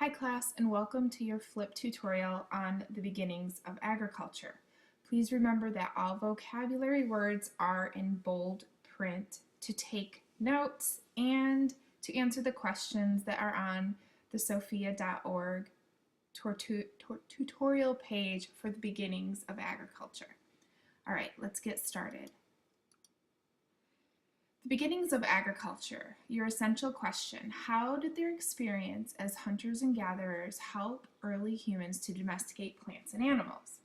Hi class, and welcome to your flip tutorial on the beginnings of agriculture. Please remember that all vocabulary words are in bold print to take notes and to answer the questions that are on the sophia.org tutorial page for the beginnings of agriculture. All right, let's get started. The beginnings of agriculture, your essential question: how did their experience as hunters and gatherers help early humans to domesticate plants and animals?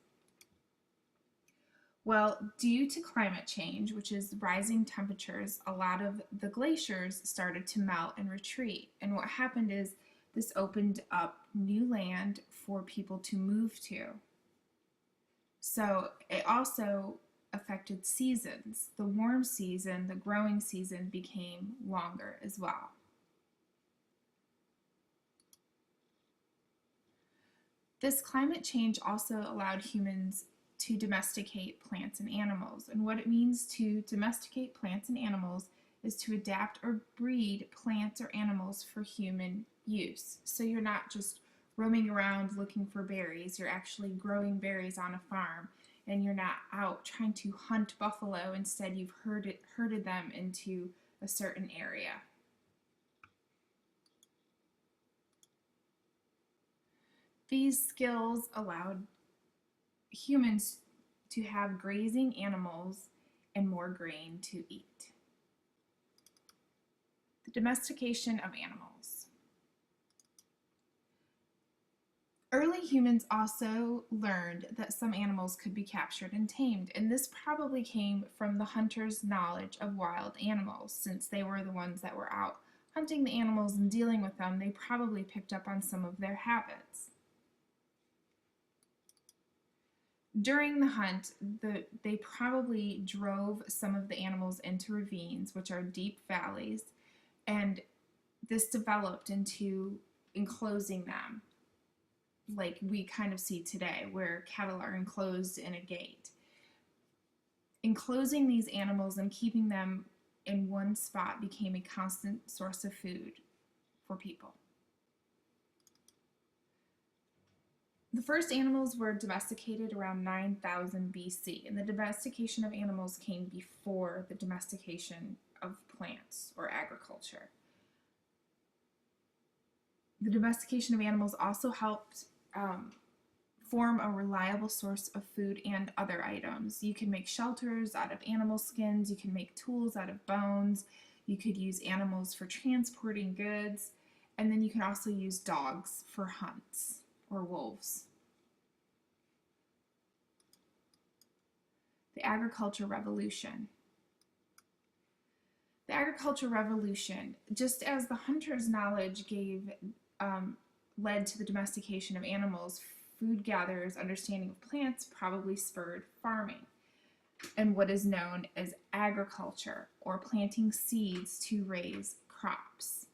Well, due to climate change, which is rising temperatures, a lot of the glaciers started to melt and retreat. And what happened is this opened up new land for people to move to. So it also affected seasons. The warm season, the growing season, became longer as well. This climate change also allowed humans to domesticate plants and animals. And what it means to domesticate plants and animals is to adapt or breed plants or animals for human use. So you're not just roaming around looking for berries, you're actually growing berries on a farm, and you're not out trying to hunt buffalo. Instead, you've herded them into a certain area. These skills allowed humans to have grazing animals and more grain to eat. The domestication of animals. Early humans also learned that some animals could be captured and tamed, and this probably came from the hunters' knowledge of wild animals. Since they were the ones that were out hunting the animals and dealing with them, they probably picked up on some of their habits. During the hunt, they probably drove some of the animals into ravines, which are deep valleys, and this developed into enclosing them, like we kind of see today, where cattle are enclosed in a gate. Enclosing these animals and keeping them in one spot became a constant source of food for people. The first animals were domesticated around 9000 BC, and the domestication of animals came before the domestication of plants or agriculture. The domestication of animals also helped form a reliable source of food and other items. You can make shelters out of animal skins, you can make tools out of bones, you could use animals for transporting goods, and then you can also use dogs for hunts or wolves. The Agricultural Revolution. The Agricultural Revolution, just as the hunters' knowledge led to the domestication of animals, food gatherers' understanding of plants probably spurred farming and what is known as agriculture, or planting seeds to raise crops.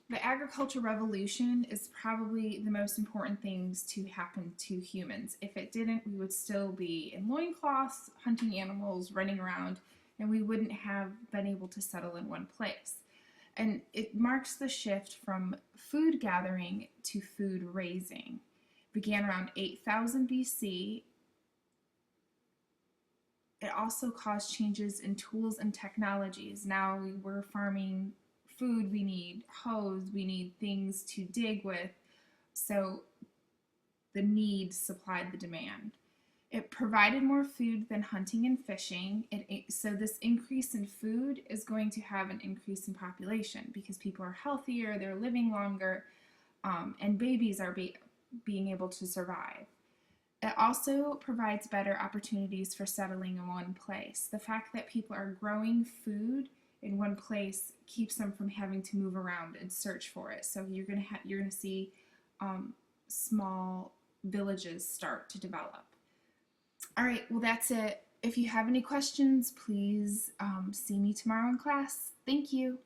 The Agricultural Revolution is probably the most important things to happen to humans. If it didn't, we would still be in loincloths, hunting animals, running around, and we wouldn't have been able to settle in one place. And it marks the shift from food gathering to food raising. It began around 8000 BC. It also caused changes in tools and technologies. Now we're farming food, we need hoes, we need things to dig with, so the need supplied the demand. It provided more food than hunting and fishing, so this increase in food is going to have an increase in population because people are healthier, they're living longer, and babies are being able to survive. It also provides better opportunities for settling in one place. The fact that people are growing food in one place keeps them from having to move around and search for it. So you're gonna see small villages start to develop. All right, well, that's it. If you have any questions, please see me tomorrow in class. Thank you.